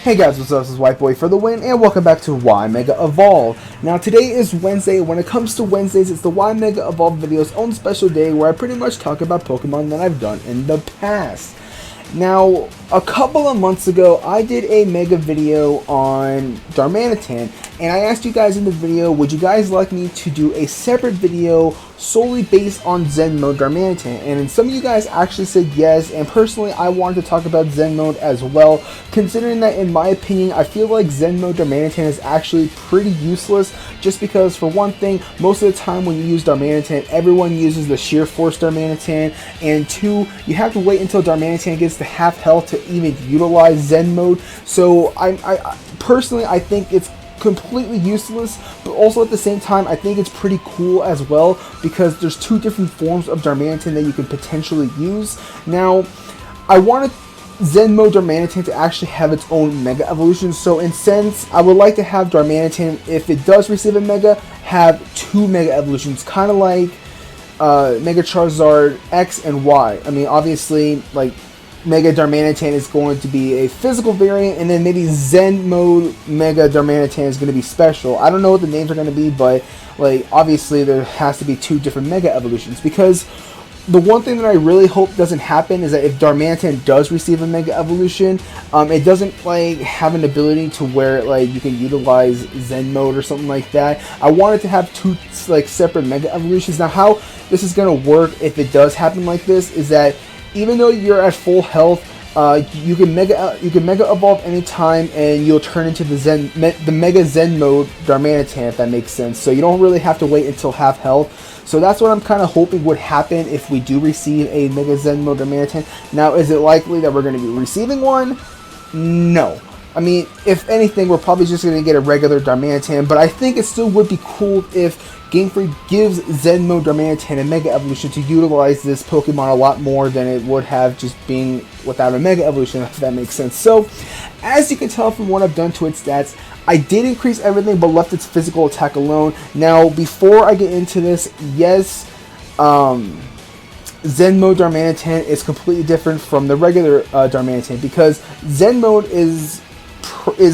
Hey guys, what's up? This is White Boy for the win, and welcome back to Y Mega Evolve. Now today is Wednesday. When it comes to Wednesdays, it's the Y Mega Evolve video's own special day where I pretty much talk about Pokemon that I've done in the past. Now, a couple of months ago, I did a mega video on Darmanitan, and I asked you guys in the video, would you guys like me to do a separate video solely based on Zen Mode Darmanitan? And some of you guys actually said yes, and personally, I wanted to talk about Zen Mode as well, considering that, in my opinion, I feel like Zen Mode Darmanitan is actually pretty useless, just because, for one thing, most of the time when you use Darmanitan, everyone uses the Sheer Force Darmanitan, and two, you have to wait until Darmanitan gets to half health to even utilize Zen Mode. So I personally, I think it's completely useless, but also at the same time I think it's pretty cool as well, because there's two different forms of Darmanitan that you can potentially use. Now, I wanted Zen Mode Darmanitan to actually have its own Mega Evolution, so in sense, I would like to have Darmanitan, if it does receive a Mega, have two Mega Evolutions, kind of like Mega Charizard X and Y. I mean, obviously, like, Mega Darmanitan is going to be a physical variant, and then maybe Zen Mode Mega Darmanitan is going to be special. I don't know what the names are going to be, but like obviously there has to be two different Mega Evolutions, because the one thing that I really hope doesn't happen is that if Darmanitan does receive a Mega Evolution, it doesn't like have an ability to where like you can utilize Zen Mode or something like that. I wanted to have two like separate Mega Evolutions. Now, how this is going to work if it does happen like this is that even though you're at full health, you can mega evolve anytime, and you'll turn into the Mega Zen Mode Darmanitan, if that makes sense. So you don't really have to wait until half health. So that's what I'm kind of hoping would happen if we do receive a Mega Zen Mode Darmanitan. Now, is it likely that we're going to be receiving one? No. I mean, if anything, we're probably just going to get a regular Darmanitan, but I think it still would be cool if Game Freak gives Zen Mode Darmanitan a Mega Evolution to utilize this Pokemon a lot more than it would have just being without a Mega Evolution, if that makes sense. So, as you can tell from what I've done to its stats, I did increase everything but left its physical attack alone. Now, before I get into this, yes, Zen Mode Darmanitan is completely different from the regular Darmanitan, because Zen Mode is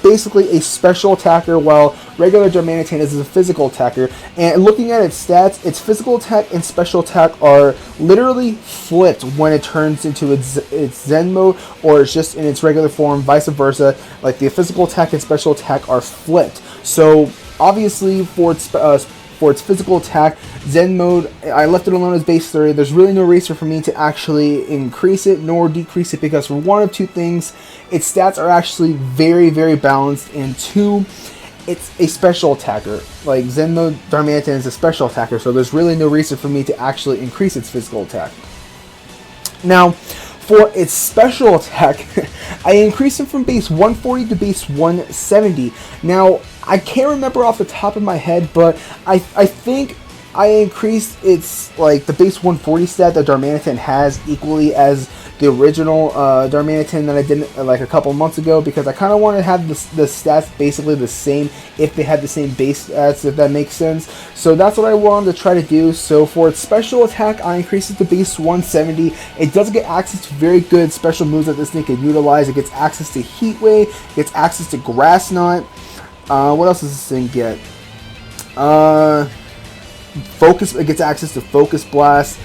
basically a special attacker, while regular Darmanitan is a physical attacker. And looking at its stats, its physical attack and special attack are literally flipped when it turns into its Zen mode, or it's just in its regular form, vice versa. Like, the physical attack and special attack are flipped. So obviously for its physical attack, Zen Mode, I left it alone as base 30. There's really no reason for me to actually increase it nor decrease it, because for one of two things, its stats are actually very, very balanced, and two, it's a special attacker. Like, Zen Mode Darmanitan is a special attacker, so there's really no reason for me to actually increase its physical attack. Now, for its special attack, I increased it from base 140 to base 170. Now, I can't remember off the top of my head, but I think I increased its, like, the base 140 stat that Darmanitan has equally as the original Darmanitan that I did like a couple months ago, because I kind of want to have the stats basically the same if they had the same base stats, if that makes sense. So that's what I wanted to try to do. So for its special attack, I increased it to base 170. It does get access to very good special moves that this thing can utilize. It gets access to Heat Wave, it gets access to Grass Knot. What else does this thing get? Focus. It gets access to Focus Blast,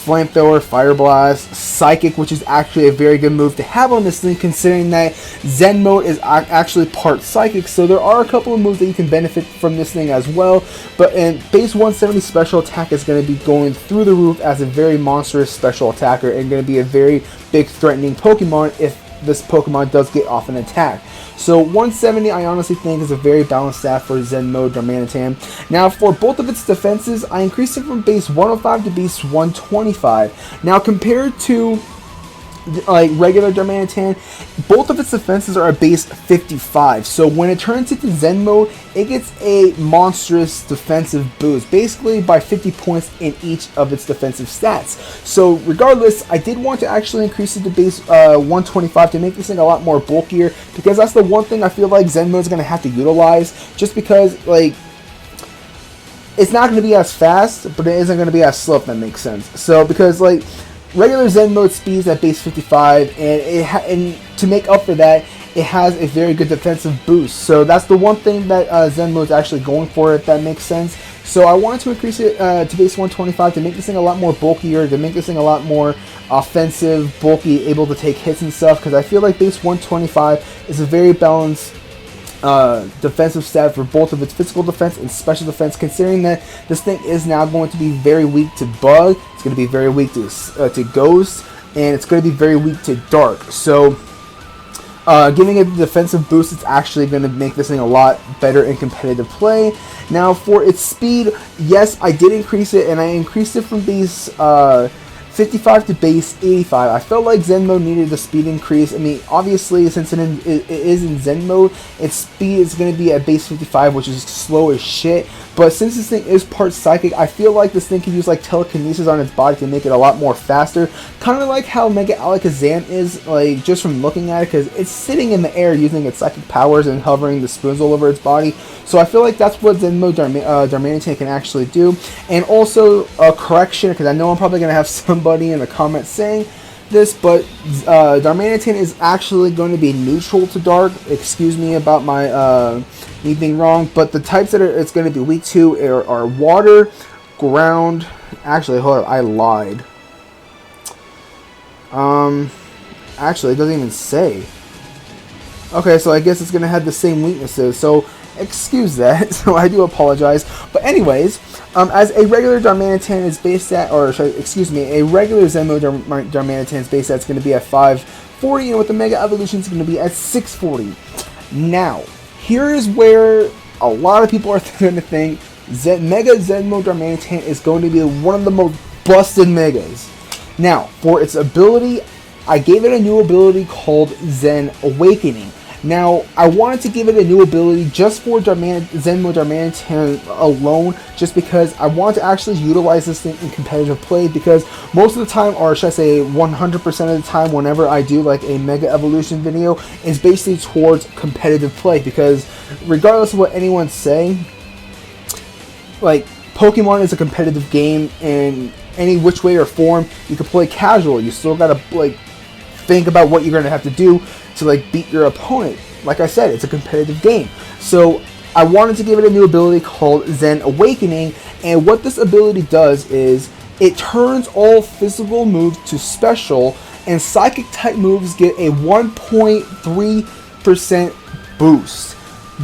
Flamethrower, Fire Blast, Psychic, which is actually a very good move to have on this thing, considering that Zen Mode is actually part Psychic. So there are a couple of moves that you can benefit from this thing as well. But in base 170 special attack is going to be going through the roof as a very monstrous special attacker, and going to be a very big threatening Pokemon if this Pokemon does get off an attack. So 170, I honestly think, is a very balanced stat for Zen Mode Darmanitan. Now, for both of its defenses, I increased it from base 105 to base 125. Now, compared to like regular Darmanitan, both of its defenses are at base 55. So when it turns into Zen Mode, it gets a monstrous defensive boost, basically by 50 points in each of its defensive stats. So regardless, I did want to actually increase it to base 125 to make this thing a lot more bulkier, because that's the one thing I feel like Zen Mode is going to have to utilize, just because, like, it's not going to be as fast, but it isn't going to be as slow, if that makes sense. So, because, like, regular Zen Mode speeds at base 55, and to make up for that, it has a very good defensive boost. So that's the one thing that Zen Mode is actually going for, if that makes sense. So I wanted to increase it to base 125 to make this thing a lot more bulkier, to make this thing a lot more offensive, bulky, able to take hits and stuff, because I feel like base 125 is a very balanced defensive stat for both of its physical defense and special defense, considering that this thing is now going to be very weak to bug, it's going to be very weak to ghost, and it's going to be very weak to dark. So giving it the defensive boost, it's actually going to make this thing a lot better in competitive play. Now for its speed, yes, I did increase it, and I increased it from base 55 to base 85. I felt like Zen mode needed a speed increase. I mean, obviously, since it is in Zen mode, its speed is going to be at base 55, which is slow as shit. But since this thing is part psychic, I feel like this thing can use like telekinesis on its body to make it a lot more faster. Kind of like how Mega Alakazam is, like, just from looking at it, because it's sitting in the air using its psychic powers and hovering the spoons all over its body. So I feel like that's what Zen mode Darmanitan can actually do. And also a correction, because I know I'm probably going to have somebody in the comments saying this, but Darmanitan is actually going to be neutral to dark. Excuse me about my me being wrong, but the types that it's going to be weak to are water, ground. Actually, hold on, I lied. Actually, it doesn't even say. Okay, so I guess it's going to have the same weaknesses. So excuse that. So I do apologize. But anyways, as a regular Darmanitan is based at, or excuse me, a regular Zen mode Darmanitan is based at, it's going to be at 540, and with the Mega Evolution, it's going to be at 640. Now, here is where a lot of people are going to think Mega Zen mode Darmanitan is going to be one of the most busted Megas. Now, for its ability, I gave it a new ability called Zen Awakening. Now, I wanted to give it a new ability just for Zen mode Darmanitan alone, just because I want to actually utilize this thing in competitive play, because most of the time, or should I say 100% of the time, whenever I do like a Mega Evolution video, is basically towards competitive play, because regardless of what anyone's saying, like, Pokemon is a competitive game, and any which way or form, you can play casual. You still gotta, like, think about what you're gonna have to do to, like, beat your opponent. Like I said, it's a competitive game. So I wanted to give it a new ability called Zen Awakening, and what this ability does is it turns all physical moves to special, and psychic type moves get a 1.3% boost.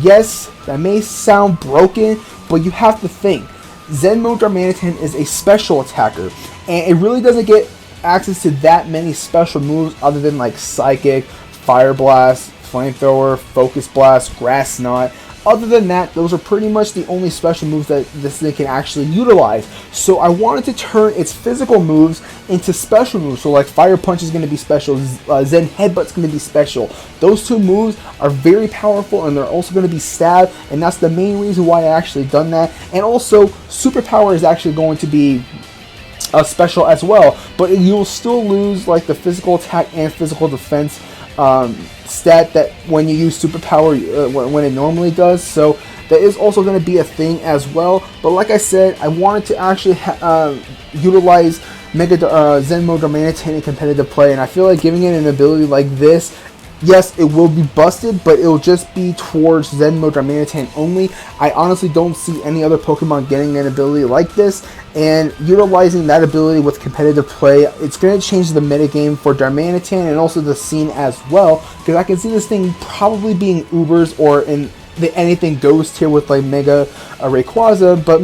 Yes, that may sound broken, but you have to think. Zen mode Darmanitan is a special attacker, and it really doesn't get access to that many special moves other than like Psychic, Fire Blast, Flamethrower, Focus Blast, Grass Knot. Other than that, those are pretty much the only special moves that this thing can actually utilize. So I wanted to turn its physical moves into special moves. So like Fire Punch is going to be special, Zen Headbutt is going to be special. Those two moves are very powerful, and they're also going to be Stab, and that's the main reason why I actually done that. And also, Superpower is actually going to be special as well, but you'll still lose like the physical attack and physical defense stat that when you use superpower when it normally does. So that is also going to be a thing as well. But like I said, I wanted to actually utilize Zen mode Darmanitan in competitive play, and I feel like giving it an ability like this, yes, it will be busted, but it will just be towards Zen mode Darmanitan only. I honestly don't see any other Pokemon getting an ability like this, and utilizing that ability with competitive play, it's going to change the metagame for Darmanitan and also the scene as well, because I can see this thing probably being Ubers or in the anything goes tier with like Mega Rayquaza, but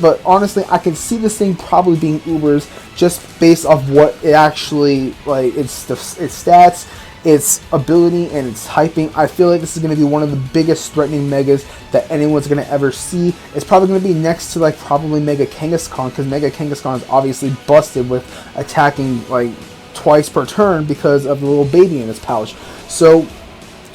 but honestly, I can see this thing probably being Ubers just based off what it actually, like, its stats, its ability, and its hyping. I feel like this is going to be one of the biggest threatening Megas that anyone's going to ever see. It's probably going to be next to like probably Mega Kangaskhan, because Mega Kangaskhan is obviously busted with attacking like twice per turn because of the little baby in its pouch. So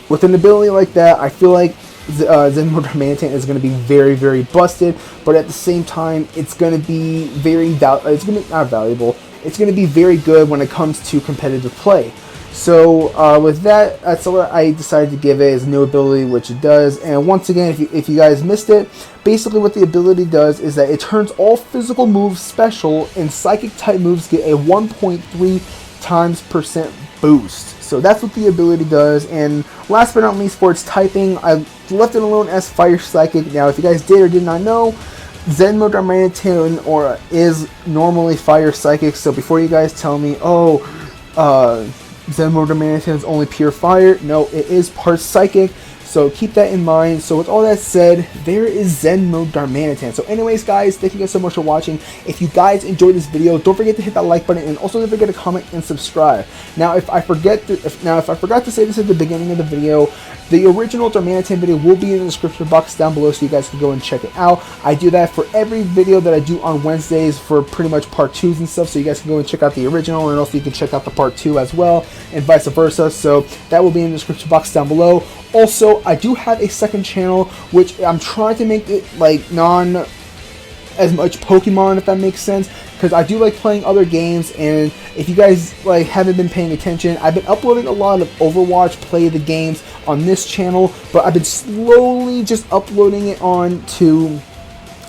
with an ability like that, I feel like Zen mode Darmanitan is going to be very, very busted, but at the same time, it's going to be it's going to be not valuable. It's going to be very good when it comes to competitive play. So with that, that's what I decided to give it as a new ability, which it does. And once again, if you guys missed it, basically what the ability does is that it turns all physical moves special, and psychic type moves get a 1.3% boost. So that's what the ability does. And last but not least, for its typing, I left it alone as Fire Psychic. Now, if you guys did or did not know, Zen Darmanitan or is normally Fire Psychic. So before you guys tell me, oh, Zen Darmanitan is only pure fire, no, it is part Psychic. So keep that in mind. So with all that said, there is Zen Darmanitan. So anyways, guys, thank you guys so much for watching. If you guys enjoyed this video, don't forget to hit that like button, and also don't forget to comment and subscribe. Now, if I forgot to say this at the beginning of the video, the original Darmanitan video will be in the description box down below, so you guys can go and check it out. I do that for every video that I do on Wednesdays for pretty much part 2s and stuff, so you guys can go and check out the original, and also you can check out the part 2 as well, and vice versa. So that will be in the description box down below. Also, I do have a second channel, which I'm trying to make it like as much Pokemon, if that makes sense, because I do like playing other games. And if you guys like haven't been paying attention, I've been uploading a lot of Overwatch Play the Games on this channel, but I've been slowly just uploading it on to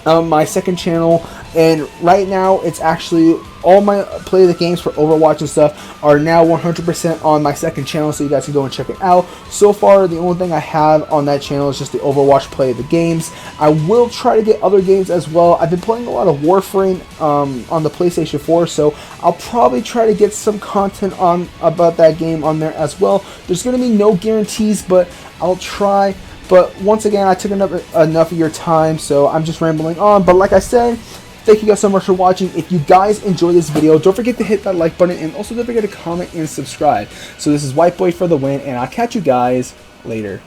my second channel. And right now, it's actually all my Play the Games for Overwatch and stuff are now 100% on my second channel, so you guys can go and check it out. So far, the only thing I have on that channel is just the Overwatch Play the Games. I will try to get other games as well. I've been playing a lot of Warframe on the PlayStation 4, so I'll probably try to get some content on about that game on there as well. There's going to be no guarantees, but I'll try. But once again, I took enough of your time, so I'm just rambling on. But like I said, thank you guys so much for watching. If you guys enjoyed this video, don't forget to hit that like button, and also don't forget to comment and subscribe. So this is White Boy for the win, and I'll catch you guys later.